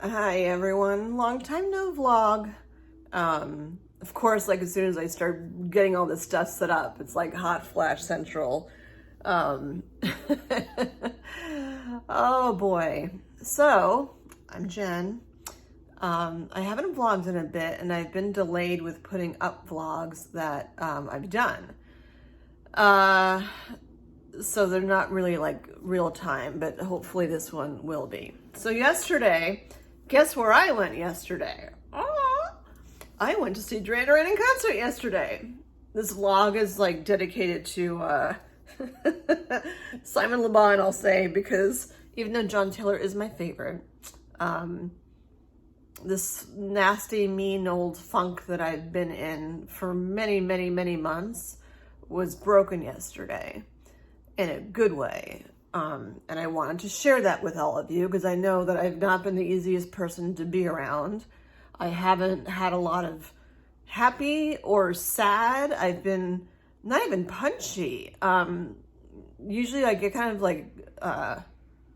Hi everyone, long time no vlog. Of course, like as soon as I start getting all this stuff set up, it's like hot flash central. Um, oh boy. So, I'm Jen. I haven't vlogged in a bit and I've been delayed with putting up vlogs that I've done. So they're not really like real time, but hopefully this one will be. So yesterday, guess where I went yesterday? I went to see Duran in concert yesterday. This vlog is like dedicated to Simon Le Bon, I'll say, because even though John Taylor is my favorite, this nasty, mean old funk that I've been in for many, many, many months was broken yesterday in a good way. And I wanted to share that with all of you because I know that I've not been the easiest person to be around. I haven't had a lot of happy or sad. I've been not even punchy. Usually I get kind of like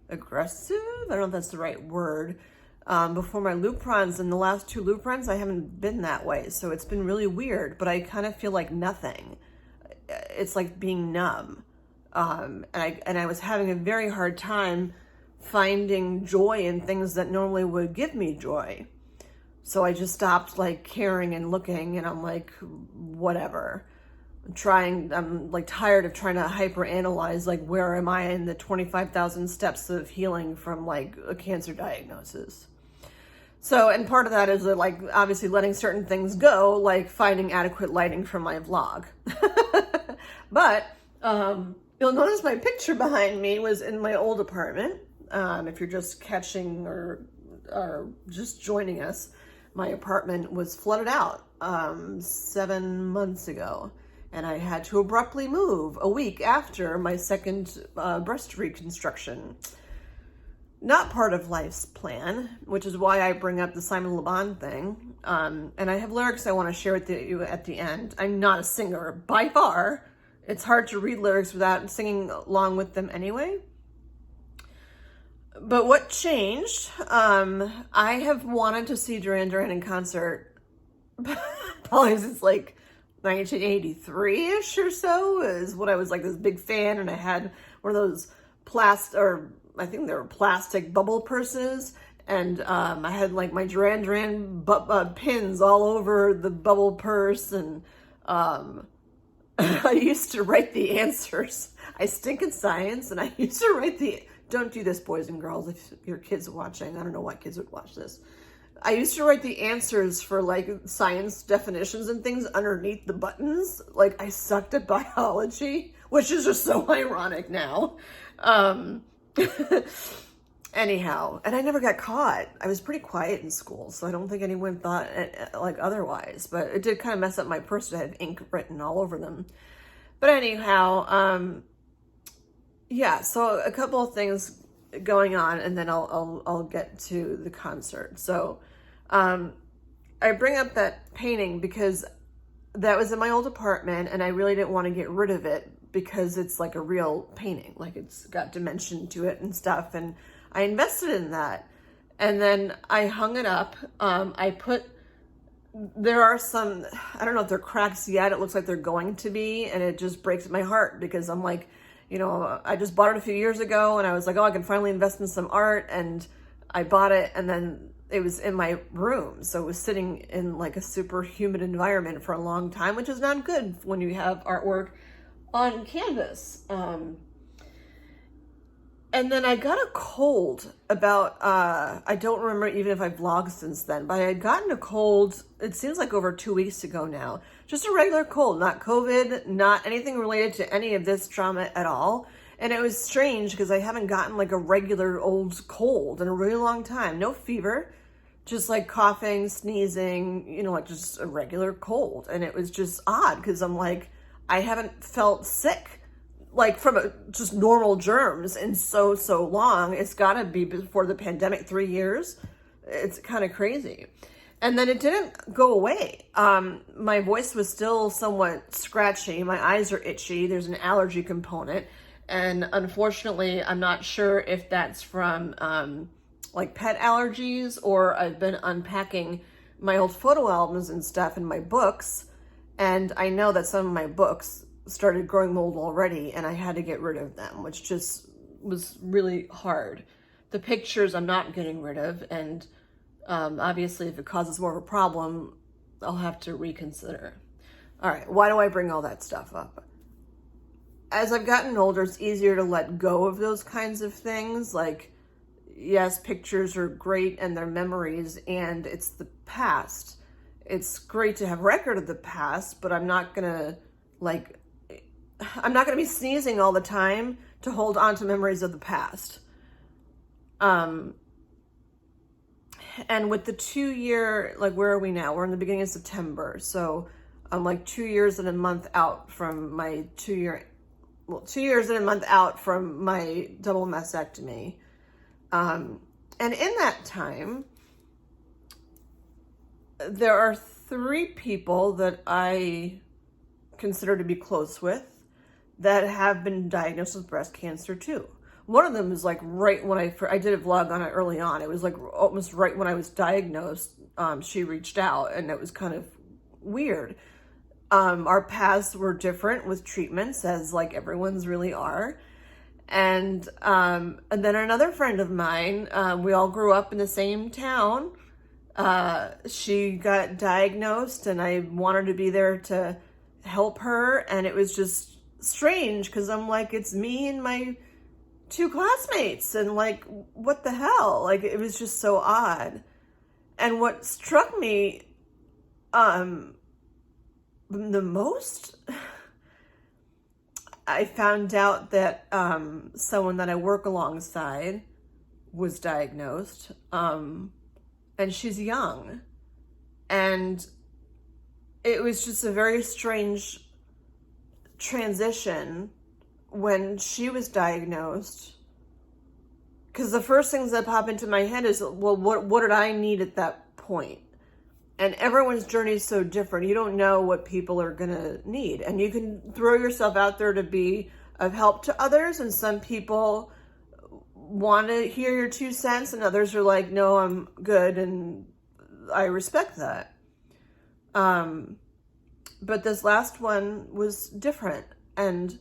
aggressive. I don't know if that's the right word. Before my Luprons, and the last two Luprons, I haven't been that way. So it's been really weird, but I kind of feel like nothing. It's like being numb. And I was having a very hard time finding joy in things that normally would give me joy. So I just stopped like caring and looking, and I'm like, whatever. I'm like tired of trying to hyper-analyze, like, where am I in the 25,000 steps of healing from like a cancer diagnosis. So, and part of that is that, like, obviously letting certain things go, like finding adequate lighting for my vlog. But, you'll notice my picture behind me was in my old apartment. If you're just catching or just joining us, my apartment was flooded out 7 months ago. And I had to abruptly move a week after my second breast reconstruction. Not part of life's plan, which is why I bring up the Simon Le Bon thing. And I have lyrics I want to share with you at the end. I'm not a singer by far. It's hard to read lyrics without singing along with them anyway. But what changed? I have wanted to see Duran in concert probably since like 1983-ish or so is what I was like this big fan, and I had one of those I think they were plastic bubble purses, and I had like my Duran pins all over the bubble purse, and I used to write the answers. I stink at science, and I used to write don't do this, boys and girls, if your kids are watching. I don't know why kids would watch this. I used to write the answers for like science definitions and things underneath the buttons. Like, I sucked at biology, which is just so ironic now. Anyhow, and I never got caught. I was pretty quiet in school, so I don't think anyone thought like otherwise, but it did kind of mess up my purse to have ink written all over them. But anyhow, yeah, so a couple of things going on, and then I'll get to the concert. So, I bring up that painting because that was in my old apartment, and I really didn't want to get rid of it because it's like a real painting, like it's got dimension to it and stuff, and I invested in that. And then I hung it up. There are some, I don't know if they're cracks yet, it looks like they're going to be, and it just breaks my heart because I'm like, you know, I just bought it a few years ago, and I was like, oh, I can finally invest in some art, and I bought it, and then it was in my room, so it was sitting in like a super humid environment for a long time, which is not good when you have artwork on canvas. And then I got a cold about, I don't remember even if I vlogged since then, but I had gotten a cold, it seems like over 2 weeks ago now. Just a regular cold, not COVID, not anything related to any of this trauma at all. And it was strange because I haven't gotten like a regular old cold in a really long time. No fever, just like coughing, sneezing, you know, like just a regular cold. And it was just odd because I'm like, I haven't felt sick like from just normal germs in so long. It's gotta be before the pandemic, 3 years. It's kind of crazy. And then it didn't go away. My voice was still somewhat scratchy. My eyes are itchy. There's an allergy component. And unfortunately, I'm not sure if that's from like pet allergies, or I've been unpacking my old photo albums and stuff in my books. And I know that some of my books started growing mold already, and I had to get rid of them, which just was really hard. The pictures I'm not getting rid of, and obviously if it causes more of a problem, I'll have to reconsider. All right, why do I bring all that stuff up? As I've gotten older, it's easier to let go of those kinds of things. Like, yes, pictures are great and they're memories, and it's the past. It's great to have record of the past, but I'm not gonna be sneezing all the time to hold on to memories of the past. And with the 2-year, like, where are we now? We're in the beginning of September. So I'm like 2 years and a month out from my 2 years and a month out from my double mastectomy. And in that time, there are 3 people that I consider to be close with that have been diagnosed with breast cancer too. One of them is like right when I did a vlog on it early on. It was like almost right when I was diagnosed, she reached out, and it was kind of weird. Our paths were different with treatments, as like everyone's really are. And then another friend of mine, we all grew up in the same town. She got diagnosed, and I wanted to be there to help her. And it was just strange because I'm like, it's me and my 2 classmates, and like, what the hell? Like, it was just so odd. And what struck me the most, I found out that someone that I work alongside was diagnosed, and she's young. And it was just a very strange transition when she was diagnosed, because the first things that pop into my head is, well, what did I need at that point? And everyone's journey is so different. You don't know what people are gonna need, and you can throw yourself out there to be of help to others, and some people want to hear your 2 cents, and others are like, no, I'm good, and I respect that. But this last one was different, and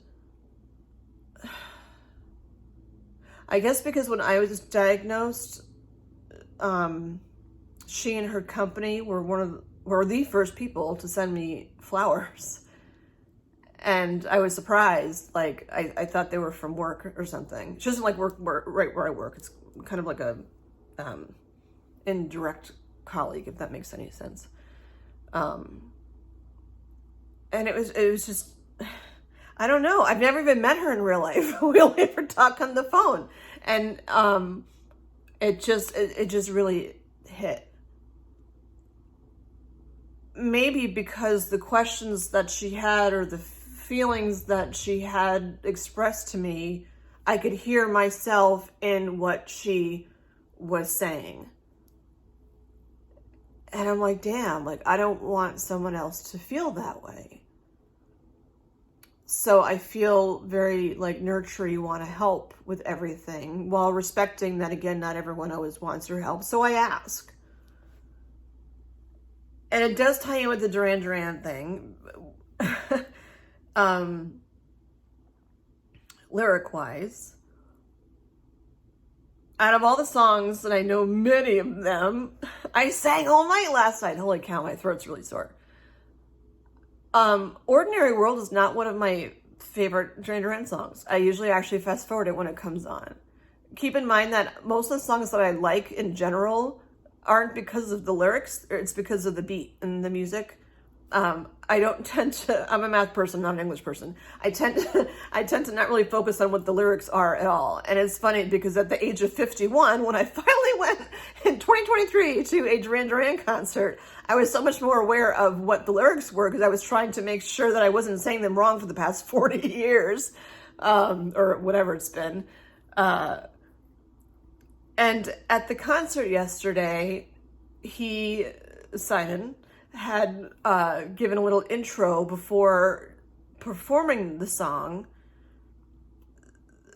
I guess because when I was diagnosed, she and her company were the first people to send me flowers. And I was surprised. Like, I thought they were from work or something. She doesn't like work right where I work. It's kind of like a indirect colleague, if that makes any sense. And it was just, I don't know. I've never even met her in real life. We only ever talk on the phone. And it just really hit. Maybe because the questions that she had, or the feelings that she had expressed to me, I could hear myself in what she was saying. And I'm like, damn, like, I don't want someone else to feel that way. So I feel very like nurturing, want to help with everything, while respecting that, again, not everyone always wants your help. So I ask. And it does tie in with the Duran thing. Lyric-wise, out of all the songs, and I know many of them, I sang all night last night. Holy cow, my throat's really sore. Ordinary World is not one of my favorite Duran songs. I usually actually fast forward it when it comes on. Keep in mind that most of the songs that I like in general aren't because of the lyrics, it's because of the beat and the music. I don't tend to, I'm a math person, not an English person. I tend to not really focus on what the lyrics are at all. And it's funny because at the age of 51, when I finally went in 2023 to a Duran concert, I was so much more aware of what the lyrics were, because I was trying to make sure that I wasn't saying them wrong for the past 40 years, or whatever it's been. And at the concert yesterday, Simon, had given a little intro before performing the song,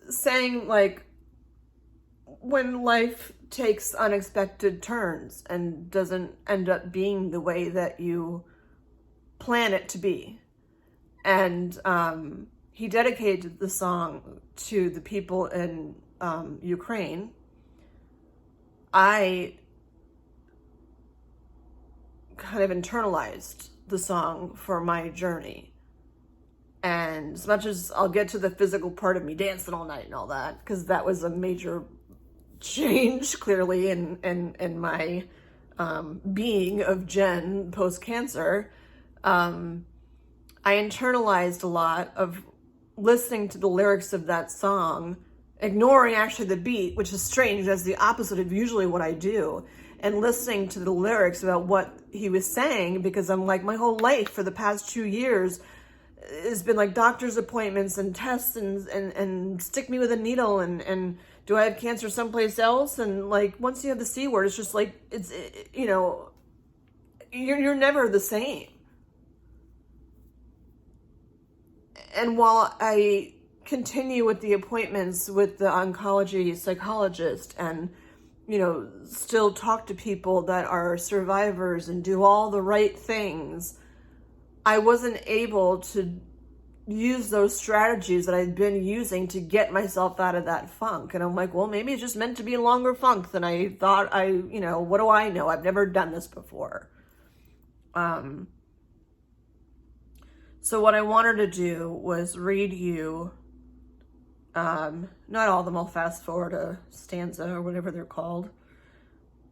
saying, like, when life takes unexpected turns and doesn't end up being the way that you plan it to be. And he dedicated the song to the people in Ukraine. I kind of internalized the song for my journey. And as much as I'll get to the physical part of me dancing all night and all that, because that was a major change clearly in my being of Jen post-cancer, I internalized a lot of listening to the lyrics of that song, ignoring actually the beat, which is strange. That's the opposite of usually what I do. And listening to the lyrics about what he was saying, because I'm like, my whole life for the past 2 years has been like doctor's appointments and tests and stick me with a needle and do I have cancer someplace else? And like, once you have the C word, it's just like, you're never the same. And while I continue with the appointments with the oncology psychologist and, still talk to people that are survivors and do all the right things, I wasn't able to use those strategies that I'd been using to get myself out of that funk. And I'm like, well, maybe it's just meant to be a longer funk than I thought. What do I know? I've never done this before. So what I wanted to do was read you, not all of them, I'll fast forward a stanza or whatever they're called,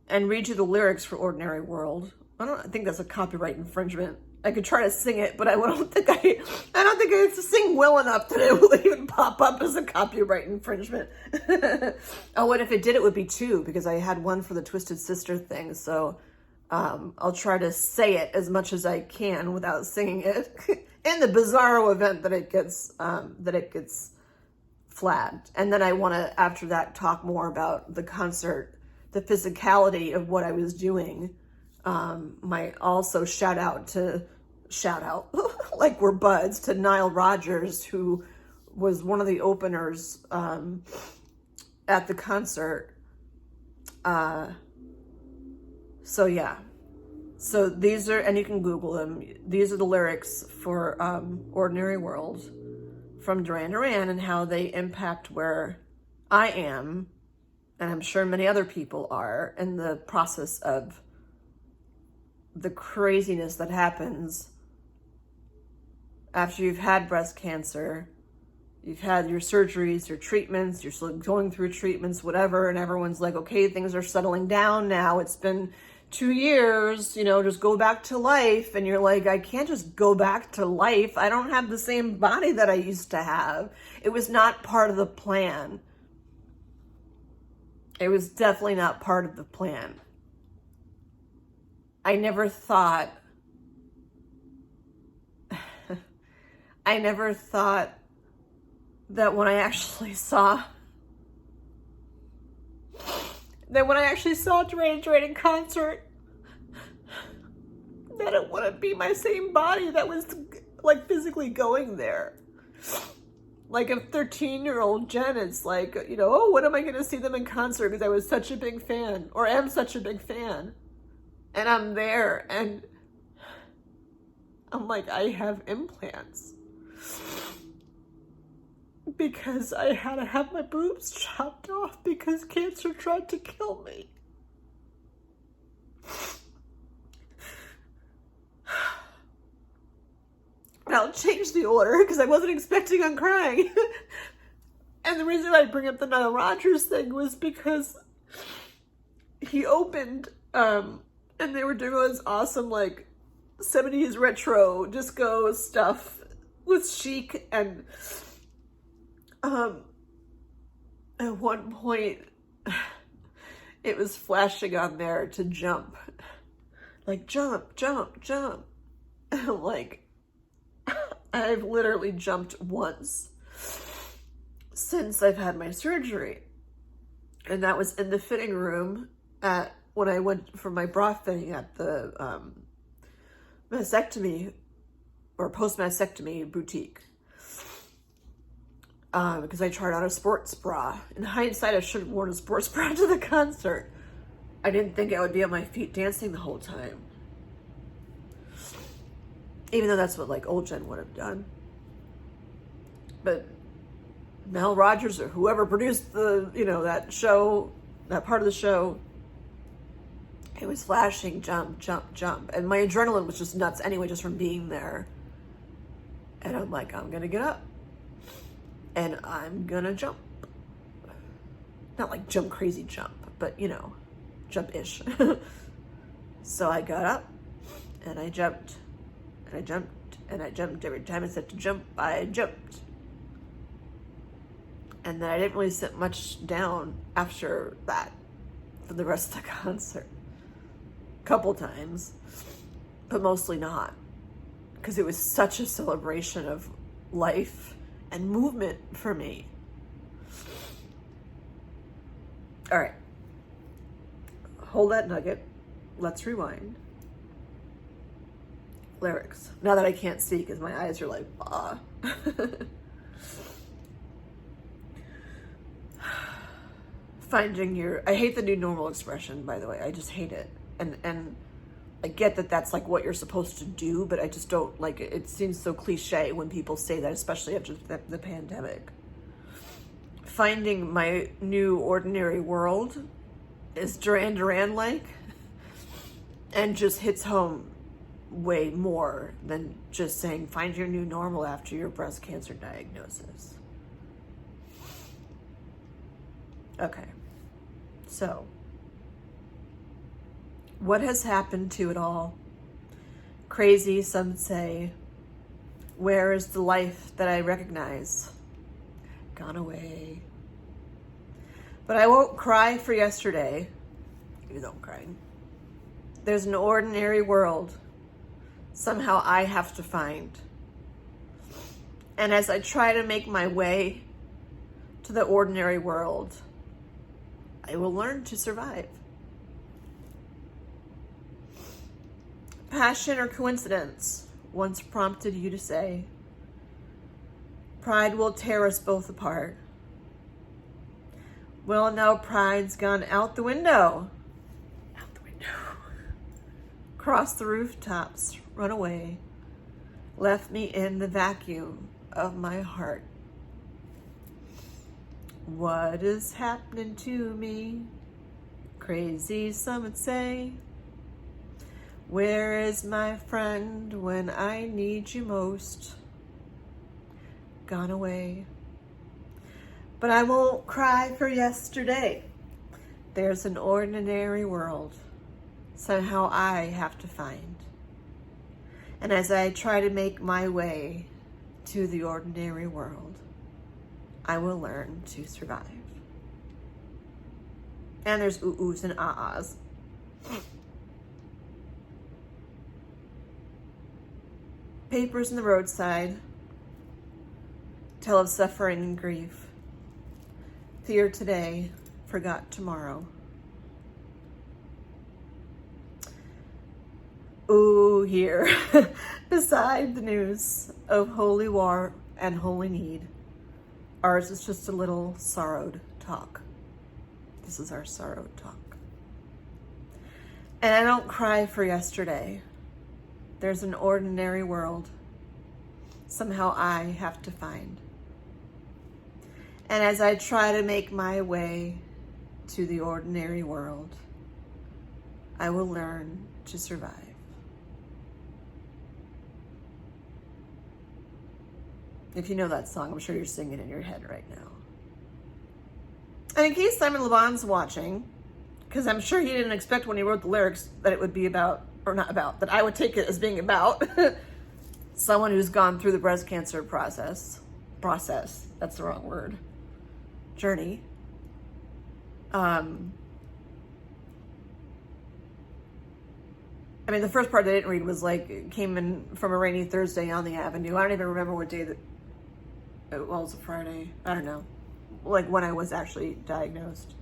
and read you the lyrics for Ordinary World. I think that's a copyright infringement. I could try to sing it, but I don't think I sing well enough that it will even pop up as a copyright infringement. Oh, and if it did, it would be 2, because I had one for the Twisted Sister thing. So I'll try to say it as much as I can without singing it in the bizarro event that it gets flagged. And then I want to, after that, talk more about the concert, the physicality of what I was doing. Might also shout out like we're buds, to Nile Rodgers, who was one of the openers at the concert. So yeah, so these are, and you can Google them, these are the lyrics for Ordinary World from Duran and how they impact where I am, and I'm sure many other people are, in the process of the craziness that happens after you've had breast cancer, you've had your surgeries, your treatments, you're still going through treatments, whatever, and everyone's like, okay, things are settling down now. It's been 2 years, just go back to life. And you're like, I can't just go back to life. I don't have the same body that I used to have. It was not part of the plan. It was definitely not part of the plan. I never thought that when I actually saw Duran in concert, that it wouldn't be my same body that was like physically going there. Like a 13-year-old Jen is like, oh, when am I going to see them in concert? Because I was such a big fan, or am such a big fan. And I'm there, and I'm like, I have implants. Because I had to have my boobs chopped off because cancer tried to kill me. And I'll change the order because I wasn't expecting on crying. And the reason I bring up the Nile Rodgers thing was because he opened, and they were doing all this awesome, like, 70s retro disco stuff with Chic, and at one point, it was flashing on there to jump. Like, jump, jump, jump. And I'm like, I've literally jumped once since I've had my surgery. And that was in the fitting room when I went for my bra fitting at the mastectomy or post-mastectomy boutique. because I tried on a sports bra. In hindsight, I should have worn a sports bra to the concert. I didn't think I would be on my feet dancing the whole time. Even though that's what like old Jen would have done. But Mel Rogers or whoever produced the, that show, that part of the show, it was flashing, jump, jump, jump. And my adrenaline was just nuts anyway, just from being there. And I'm like, I'm going to get up. And I'm going to jump. Not like jump crazy jump, but jump-ish. So I got up and I jumped and I jumped and I jumped. Every time I said to jump, I jumped. And then I didn't really sit much down after that for the rest of the concert. Couple times, but mostly not, because it was such a celebration of life and movement for me. All right, hold that nugget. Let's rewind. Lyrics. Now that I can't see because my eyes are like, ah. I hate the new normal expression, by the way. I just hate it. And I get that that's like what you're supposed to do, but I just don't like it. It seems so cliche when people say that, especially after the pandemic. Finding my new ordinary world is Duran like, and just hits home way more than just saying find your new normal after your breast cancer diagnosis. Okay, so what has happened to it all? Crazy, some say. Where is the life that I recognize? Gone away. But I won't cry for yesterday, even though I'm crying. There's an ordinary world somehow I have to find. And as I try to make my way to the ordinary world, I will learn to survive. Passion or coincidence once prompted you to say, pride will tear us both apart. Well, now pride's gone out the window. Out the window. Cross the rooftops, run away. Left me in the vacuum of my heart. What is happening to me? Crazy, some would say. Where is my friend when I need you most? Gone away. But I won't cry for yesterday. There's an ordinary world somehow I have to find. And as I try to make my way to the ordinary world, I will learn to survive. And there's ooh-oohs and ah-ahs. Papers in the roadside tell of suffering and grief. Fear today, forgot tomorrow. Ooh, here, beside the news of holy war and holy need, ours is just a little sorrowed talk. This is our sorrowed talk. And I don't cry for yesterday. There's an ordinary world somehow I have to find. And as I try to make my way to the ordinary world, I will learn to survive. If you know that song, I'm sure you're singing in your head right now. And in case Simon Le Bon's watching, because I'm sure he didn't expect when he wrote the lyrics that it would be about, or not about, that I would take it as being about someone who's gone through the breast cancer process, that's the wrong word, journey. I mean, the first part I didn't read was like, it came in from a rainy Thursday on the avenue. I don't even remember what day it was, a Friday. I don't know. Like when I was actually diagnosed.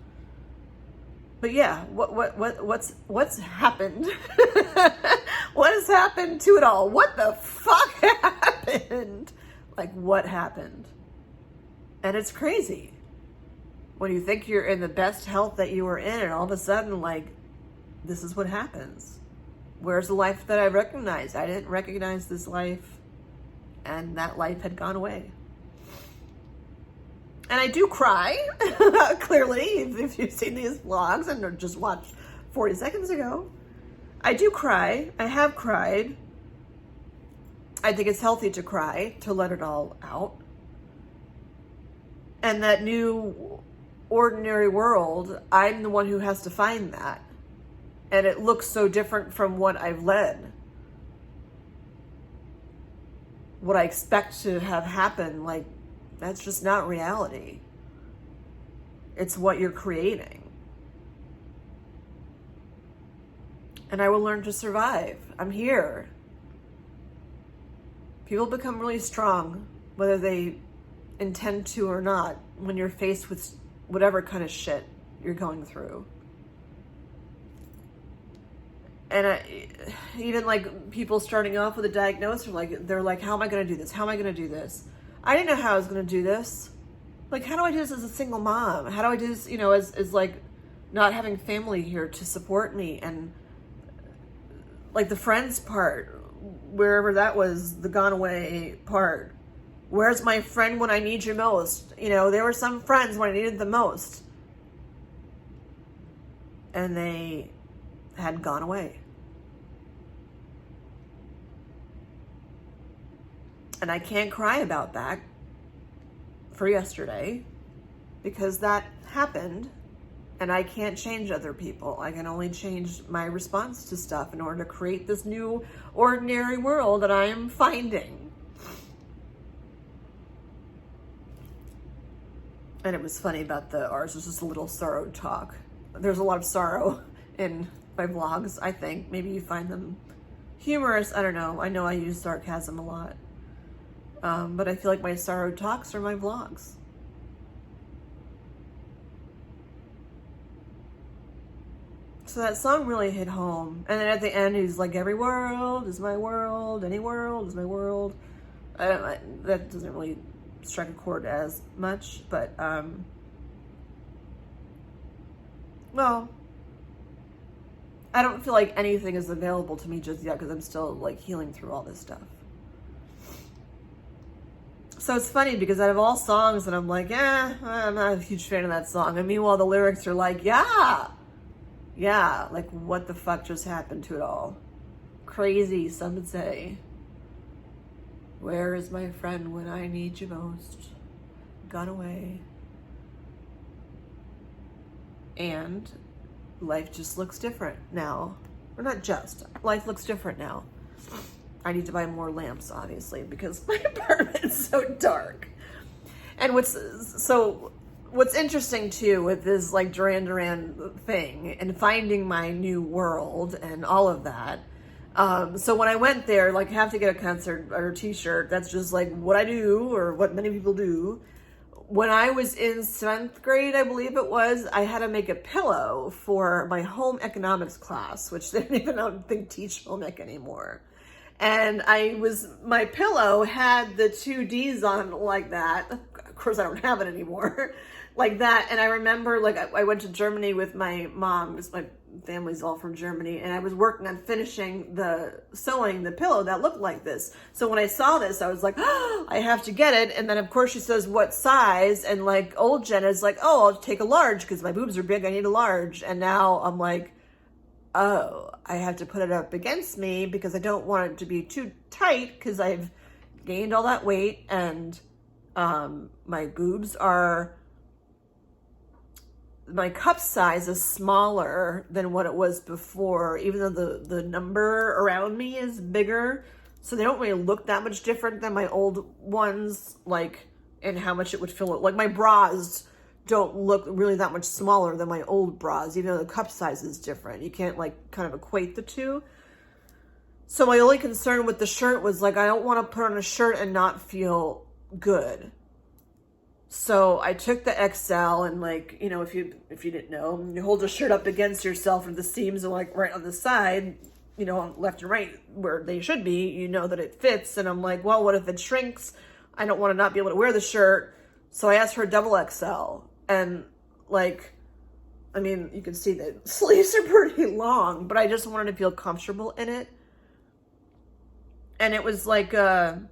But yeah, what's happened? What has happened to it all? What the fuck happened? Like what happened? And it's crazy when you think you're in the best health that you were in, and all of a sudden, like, this is what happens. Where's the life that I recognized? I didn't recognize this life, and that life had gone away. And I do cry, clearly, if you've seen these vlogs and just watched 40 seconds ago. I do cry. I have cried. I think it's healthy to cry, to let it all out. And that new ordinary world, I'm the one who has to find that. And it looks so different from what I've led. What I expect to have happen, like, that's just not reality. It's what you're creating. And I will learn to survive. I'm here. People become really strong, whether they intend to or not, when you're faced with whatever kind of shit you're going through. And even like people starting off with a diagnosis, they're like, how am I going to do this? How am I going to do this? I didn't know how I was going to do this. Like, how do I do this as a single mom? How do I do this, as like not having family here to support me? And like the friends part, wherever that was, the gone away part. Where's my friend when I need you most? There were some friends when I needed them most. And they had gone away. And I can't cry about that for yesterday because that happened, and I can't change other people. I can only change my response to stuff in order to create this new ordinary world that I am finding. And it was funny about ours was just a little sorrow talk. There's a lot of sorrow in my vlogs, I think. Maybe you find them humorous. I don't know. I know I use sarcasm a lot. But I feel like my sorrow talks are my vlogs. So that song really hit home. And then at the end, he's like, every world is my world. Any world is my world. That doesn't really strike a chord as much. But, well, I don't feel like anything is available to me just yet because I'm still like healing through all this stuff. So it's funny because out of all songs, and I'm like, I'm not a huge fan of that song. And meanwhile, the lyrics are like, yeah, like what the fuck just happened to it all? Crazy, some would say. Where is my friend when I need you most? Gone away. And life just looks different now. Or not just, life looks different now. I need to buy more lamps, obviously, because my apartment's so dark. And what's interesting too with this like Duran thing and finding my new world and all of that. So when I went there, like, have to get a concert or a t-shirt. That's just like what I do, or what many people do. When I was in 7th grade, I believe it was, I had to make a pillow for my home economics class, which they don't even think teach home ec anymore. And my pillow had the 2 D's on like that. Of course, I don't have it anymore. Like that. And I remember, like, I went to Germany with my mom, because my family's all from Germany, and I was working on finishing sewing the pillow that looked like this. So when I saw this, I was like, oh, I have to get it. And then, of course, she says, what size? And, like, old Jen is like, oh, I'll take a large because my boobs are big. I need a large. And now I'm like, oh, I have to put it up against me because I don't want it to be too tight because I've gained all that weight, and my boobs are, my cup size is smaller than what it was before, even though the number around me is bigger. So they don't really look that much different than my old ones, like, in how much it would fill it. Like, my bras don't look really that much smaller than my old bras, even though the cup size is different. You can't, like, kind of equate the two. So my only concern with the shirt was, like, I don't want to put on a shirt and not feel good. So I took the XL, and, like, if you didn't know, you hold a shirt up against yourself, and the seams are, like, right on the side, on left and right where they should be, that it fits. And I'm like, well, what if it shrinks? I don't want to not be able to wear the shirt. So I asked for a double XL, and like, I mean, you can see the sleeves are pretty long, but I just wanted to feel comfortable in it. And it was like, going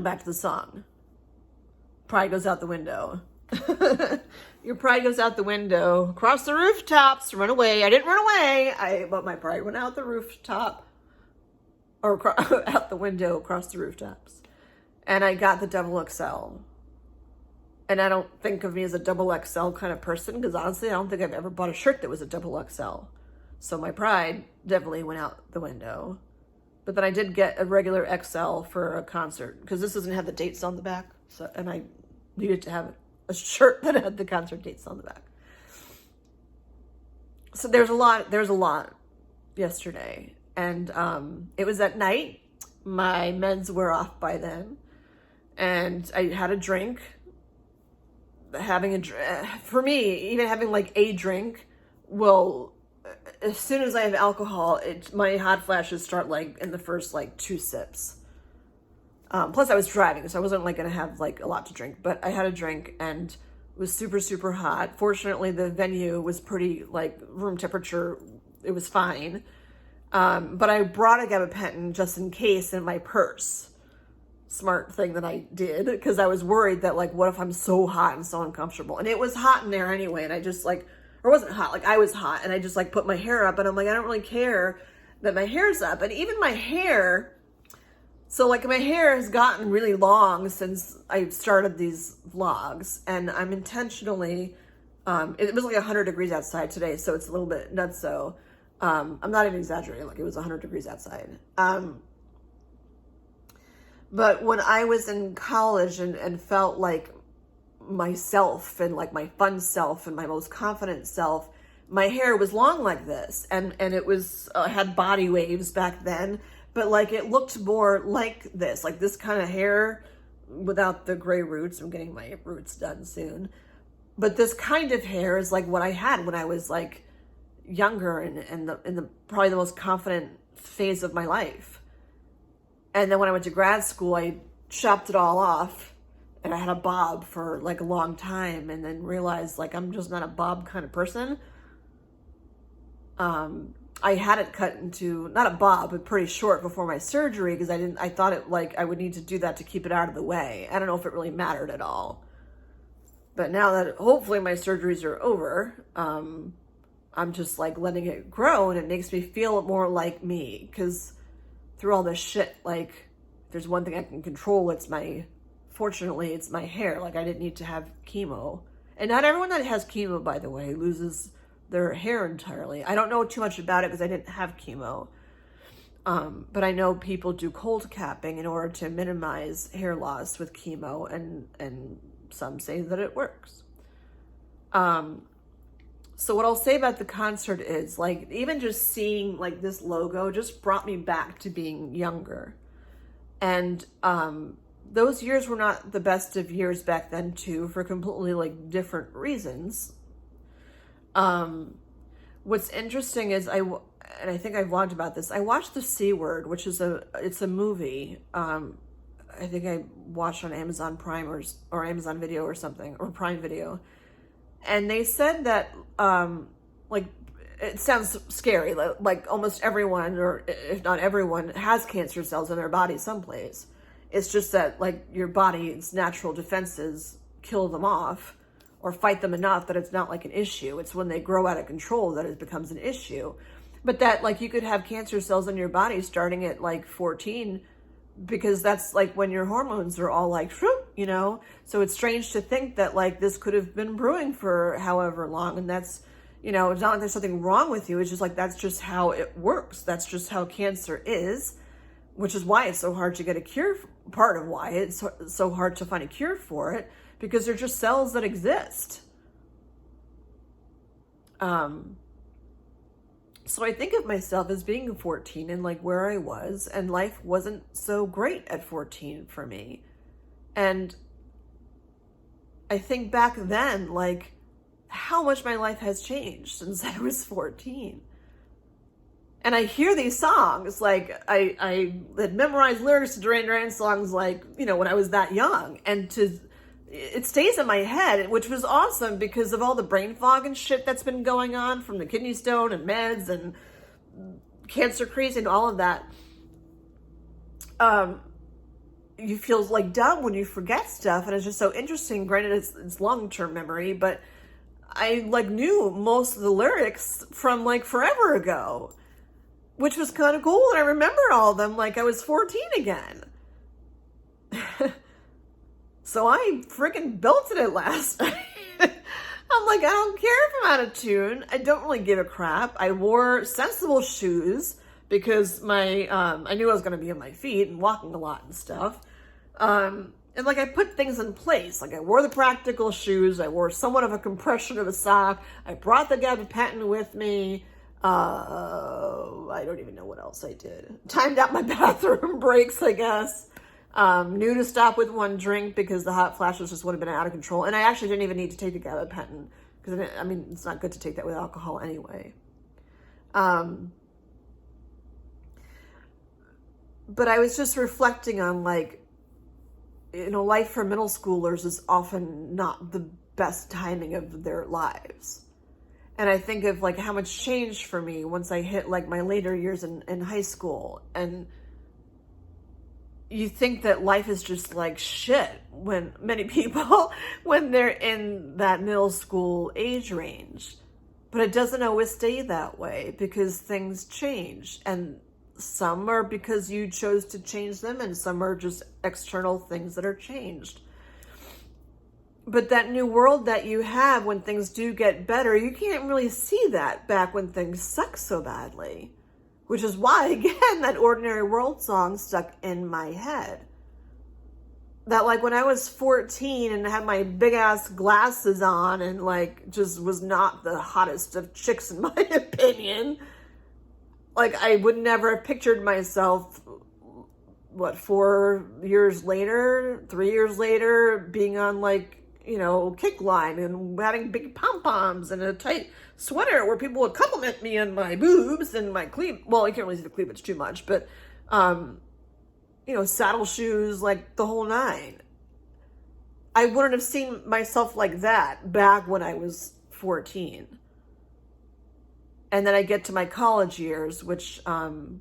back to the song, pride goes out the window. Your pride goes out the window, across the rooftops, run away. I didn't run away, but my pride went out the rooftop, or out the window, across the rooftops. And I got the double XL. And I don't think of me as a double XL kind of person, because honestly, I don't think I've ever bought a shirt that was a double XL. So my pride definitely went out the window. But then I did get a regular XL for a concert, because this doesn't have the dates on the back. So, and I needed to have a shirt that had the concert dates on the back. So there's a lot yesterday. And it was at night. My meds were off by then. And I had a drink. For me, even having like a drink will, as soon as I have alcohol, my hot flashes start like in the first like 2 sips. Plus I was driving, so I wasn't like gonna have like a lot to drink, but I had a drink and it was super, super hot. Fortunately, the venue was pretty like room temperature. It was fine. But I brought a gabapentin just in case in my purse. Smart thing that I did, because I was worried that like, what if I'm so hot and so uncomfortable? And it was hot in there anyway, and I just like, or it wasn't hot, like I was hot, and I just like put my hair up, and I'm like, I don't really care that my hair's up. And even my hair, so like my hair has gotten really long since I started these vlogs, and I'm intentionally, it was like 100 degrees outside today, so it's a little bit nutso. I'm not even exaggerating, like it was 100 degrees outside. But when I was in college and felt like myself and like my fun self and my most confident self, my hair was long like this, and it was had body waves back then, but like it looked more like this kind of hair without the gray roots. I'm getting my roots done soon, but this kind of hair is like what I had when I was like younger and in the probably the most confident phase of my life. And then when I went to grad school, I chopped it all off, and I had a bob for like a long time, and then realized like I'm just not a bob kind of person. I had it cut into, not a bob, but pretty short before my surgery, because I thought it like I would need to do that to keep it out of the way. I don't know if it really mattered at all. But now that hopefully my surgeries are over, I'm just like letting it grow, and it makes me feel more like me, because through all this shit, like, if there's one thing I can control, fortunately, it's my hair. Like, I didn't need to have chemo. And not everyone that has chemo, by the way, loses their hair entirely. I don't know too much about it because I didn't have chemo. But I know people do cold capping in order to minimize hair loss with chemo, and some say that it works. So what I'll say about the concert is, like, even just seeing like this logo just brought me back to being younger. And those years were not the best of years back then too, for completely like different reasons. What's interesting is and I think I vlogged about this, I watched The C Word, which is it's a movie. I think I watched on Amazon Prime or Amazon Video or something, or Prime Video. And they said that, like, it sounds scary, like almost everyone, or if not everyone, has cancer cells in their body someplace. It's just that, like, your body's natural defenses kill them off or fight them enough that it's not like an issue. It's when they grow out of control that it becomes an issue. But that, like, you could have cancer cells in your body starting at, like, 14, because that's like when your hormones are all like, you know? So it's strange to think that like this could have been brewing for however long. And that's, you know, it's not like there's something wrong with you. It's just like, that's just how it works. That's just how cancer is, which is why it's so hard to get a cure. Part of why it's so hard to find a cure for it, because they're just cells that exist. So I think of myself as being 14 and like where I was, and life wasn't so great at 14 for me. And I think back then, like, how much my life has changed since I was 14. And I hear these songs, like I had memorized lyrics to Duran songs, like, you know, when I was that young, and it stays in my head, which was awesome because of all the brain fog and shit that's been going on from the kidney stone and meds and cancer craze and all of that. You feel like dumb when you forget stuff, and it's just so interesting. Granted, it's long-term memory, but I like knew most of the lyrics from like forever ago, which was kind of cool. And I remember all of them like I was 14 again. So I freaking belted it last night. I'm like, I don't care if I'm out of tune. I don't really give a crap. I wore sensible shoes because I knew I was going to be on my feet and walking a lot and stuff. And like I put things in place. Like I wore the practical shoes. I wore somewhat of a compression of a sock. I brought the gabapentin with me. I don't even know what else I did. Timed out my bathroom breaks, I guess. Knew to stop with one drink because the hot flashes just would have been out of control. And I actually didn't even need to take the gabapentin because, I mean, it's not good to take that with alcohol anyway. But I was just reflecting on, like, you know, life for middle schoolers is often not the best timing of their lives. And I think of like how much changed for me once I hit like my later years in high school. And you think that life is just like shit when many people, when they're in that middle school age range. But it doesn't always stay that way because things change. And some are because you chose to change them, and some are just external things that are changed. But that new world that you have when things do get better, you can't really see that back when things suck so badly. Which is why, again, that Ordinary World song stuck in my head. That like when I was 14 and had my big ass glasses on and like just was not the hottest of chicks in my opinion. Like I would never have pictured myself, 4 years later, 3 years later, being on like, you know, kick line and having big pom-poms and a tight sweater where people would compliment me on my boobs and my well, I can't really see the cleavage too much, but, you know, saddle shoes, like the whole nine. I wouldn't have seen myself like that back when I was 14. And then I get to my college years, which, were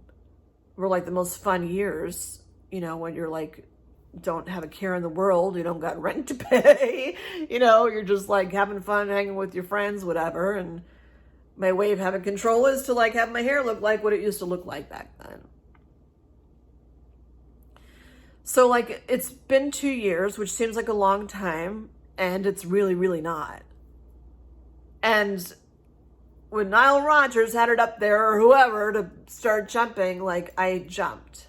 like the most fun years, you know, when you're like, don't have a care in the world, you don't got rent to pay, you know, you're just like having fun, hanging with your friends, whatever. And my way of having control is to like have my hair look like what it used to look like back then. So like it's been 2 years, which seems like a long time, and it's really, really not. And when Nile Rodgers had it up there or whoever to start jumping, like I jumped.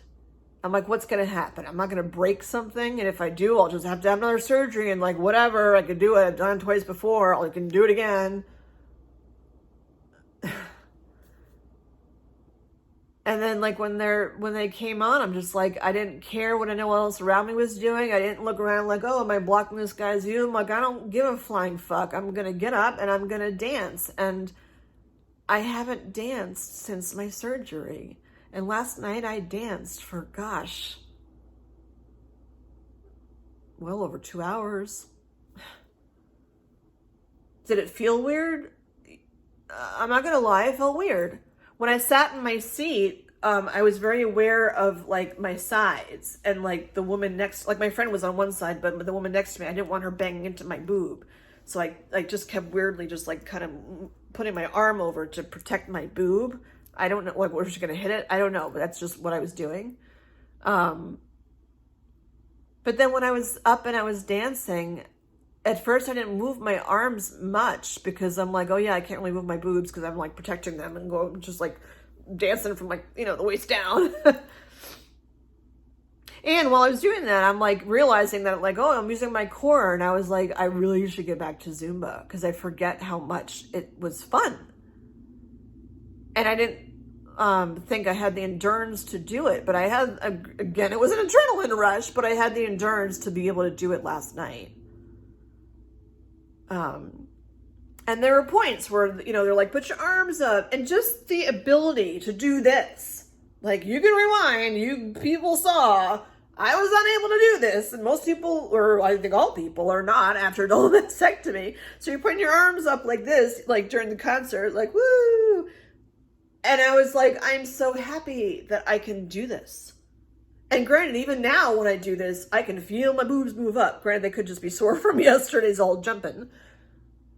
I'm like, what's going to happen? I'm not going to break something. And if I do, I'll just have to have another surgery and like, whatever, I could do it. I've done it twice before. I can do it again. And then like when they came on, I'm just like, I didn't care what anyone else around me was doing. I didn't look around like, oh, am I blocking this guy's view? I'm like, I don't give a flying fuck. I'm going to get up and I'm going to dance. And I haven't danced since my surgery. And last night I danced for, gosh, well over 2 hours. Did it feel weird? I'm not going to lie, it felt weird. When I sat in my seat, I was very aware of like my sides and like the woman next, like my friend was on one side, but the woman next to me, I didn't want her banging into my boob. So I just kept weirdly just like kind of putting my arm over to protect my boob. I don't know, like, was she going to hit it? I don't know, but that's just what I was doing. But then when I was up and I was dancing, at first I didn't move my arms much because I'm like, oh yeah, I can't really move my boobs because I'm like protecting them and go just like dancing from like, you know, the waist down. And while I was doing that, I'm like realizing that like, oh, I'm using my core. And I was like, I really should get back to Zumba because I forget how much it was fun. And I didn't think I had the endurance to do it, but I had, again, it was an adrenaline rush, but I had the endurance to be able to do it last night. And there were points where, you know, they're like, put your arms up, and just the ability to do this. Like, you can rewind, you people saw, I was unable to do this, and most people, or I think all people, are not after a double mastectomy. So you're putting your arms up like this, like during the concert, like, woo! And I was like, I'm so happy that I can do this. And granted, even now when I do this, I can feel my boobs move up. Granted, they could just be sore from yesterday's all jumping.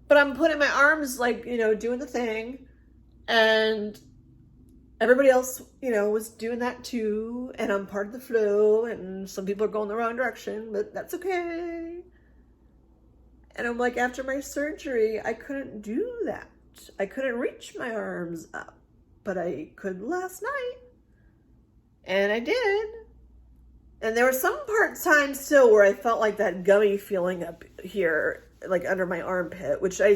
But I'm putting my arms, like, you know, doing the thing. And everybody else, you know, was doing that too. And I'm part of the flow. And some people are going the wrong direction, but that's okay. And I'm like, after my surgery, I couldn't do that. I couldn't reach my arms up. But I could last night. And I did. And there were some times still where I felt like that gummy feeling up here, like under my armpit, which I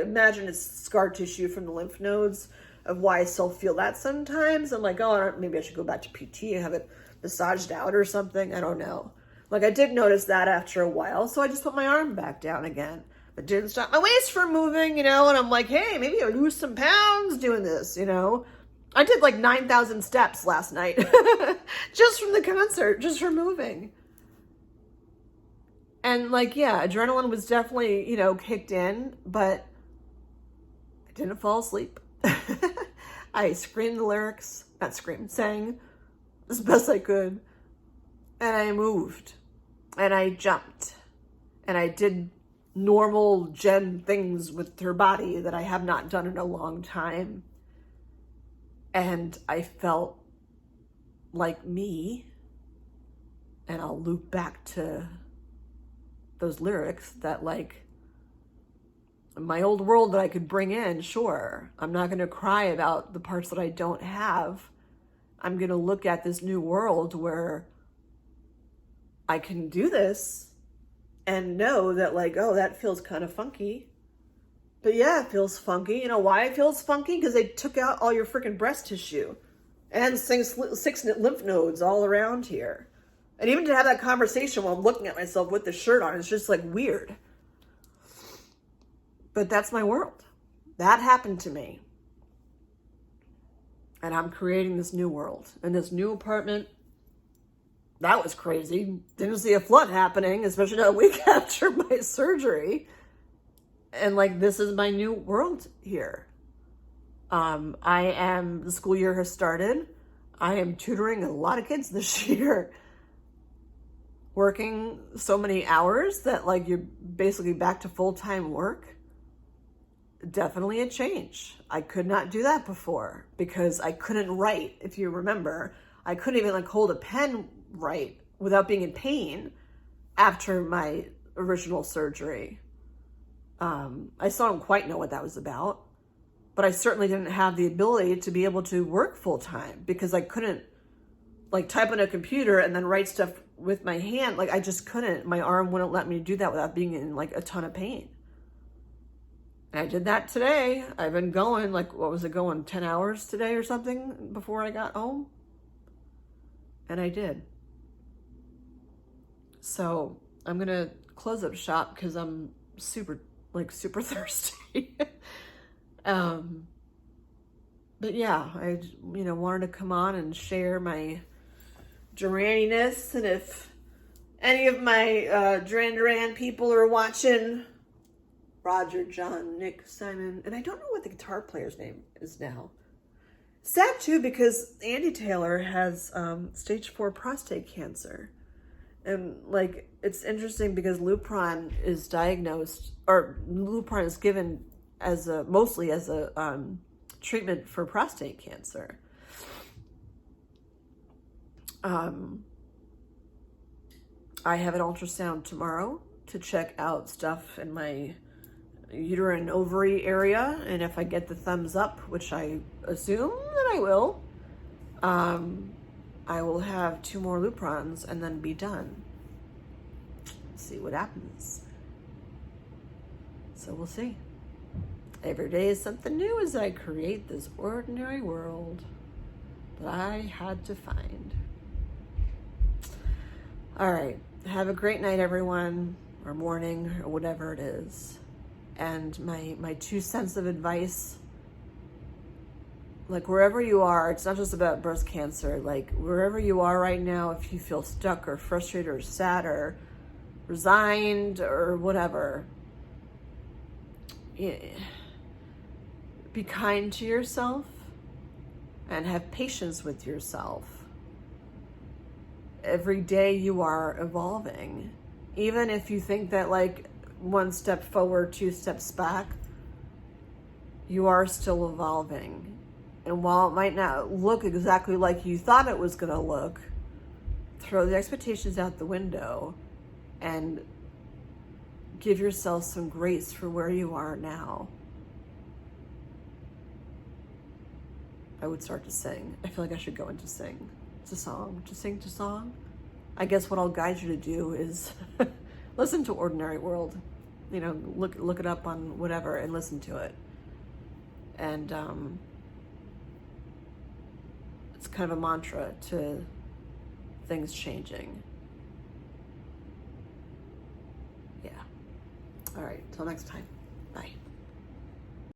imagine is scar tissue from the lymph nodes, of why I still feel that sometimes. I'm like, oh, maybe I should go back to PT and have it massaged out or something. I don't know. Like, I did notice that after a while, so I just put my arm back down again. But didn't stop my waist from moving, you know, and I'm like, hey, maybe I'll lose some pounds doing this, you know. I did like 9,000 steps last night just from the concert, just from moving. And like, yeah, adrenaline was definitely, you know, kicked in, but I didn't fall asleep. I sang as best I could. And I moved and I jumped and I did normal Jen things with her body that I have not done in a long time. And I felt like me, and I'll loop back to those lyrics that, like, my old world that I could bring in, sure. I'm not going to cry about the parts that I don't have. I'm going to look at this new world where I can do this and know that, like, oh, that feels kind of funky. But yeah, it feels funky. You know why it feels funky? Because they took out all your freaking breast tissue and six lymph nodes all around here. And even to have that conversation while I'm looking at myself with the shirt on, it's just like weird. But that's my world. That happened to me. And I'm creating this new world. And this new apartment, that was crazy. Didn't see a flood happening, especially not a week after my surgery. And like, this is my new world here. The school year has started. I am tutoring a lot of kids this year. Working so many hours that, like, you're basically back to full-time work. Definitely a change. I could not do that before because I couldn't write. If you remember, I couldn't even like hold a pen right without being in pain after my original surgery. I still don't quite know what that was about, but I certainly didn't have the ability to be able to work full time because I couldn't like type on a computer and then write stuff with my hand. Like, I just couldn't. My arm wouldn't let me do that without being in like a ton of pain. And I did that today. I've been going, like, what was it going, 10 hours today or something before I got home? And I did. So I'm going to close up shop because I'm super thirsty. But yeah, I, wanted to come on and share my Duraniness. And if any of my Duran people are watching, Roger, John, Nick, Simon, and I don't know what the guitar player's name is now. Sad too, because Andy Taylor has stage 4 prostate cancer. And like, it's interesting because Lupron is given mostly as a treatment for prostate cancer. I have an ultrasound tomorrow to check out stuff in my uterine ovary area, and if I get the thumbs up, which I assume that I will, I will have 2 more Luprons and then be done. Let's see what happens. So we'll see. Every day is something new as I create this ordinary world that I had to find. All right. Have a great night, everyone, or morning, or whatever it is. And my 2 cents of advice, like wherever you are, it's not just about breast cancer, like wherever you are right now, if you feel stuck or frustrated or sad or resigned or whatever, be kind to yourself and have patience with yourself. Every day you are evolving. Even if you think that like 1 step forward, 2 steps back, you are still evolving. And while it might not look exactly like you thought it was going to look, throw the expectations out the window and give yourself some grace for where you are now. I would start to sing. I feel like I should go into sing. It's a song. To sing to song. I guess what I'll guide you to do is listen to Ordinary World. You know, look it up on whatever and listen to it. And it's kind of a mantra to things changing. Yeah. All right. Till next time.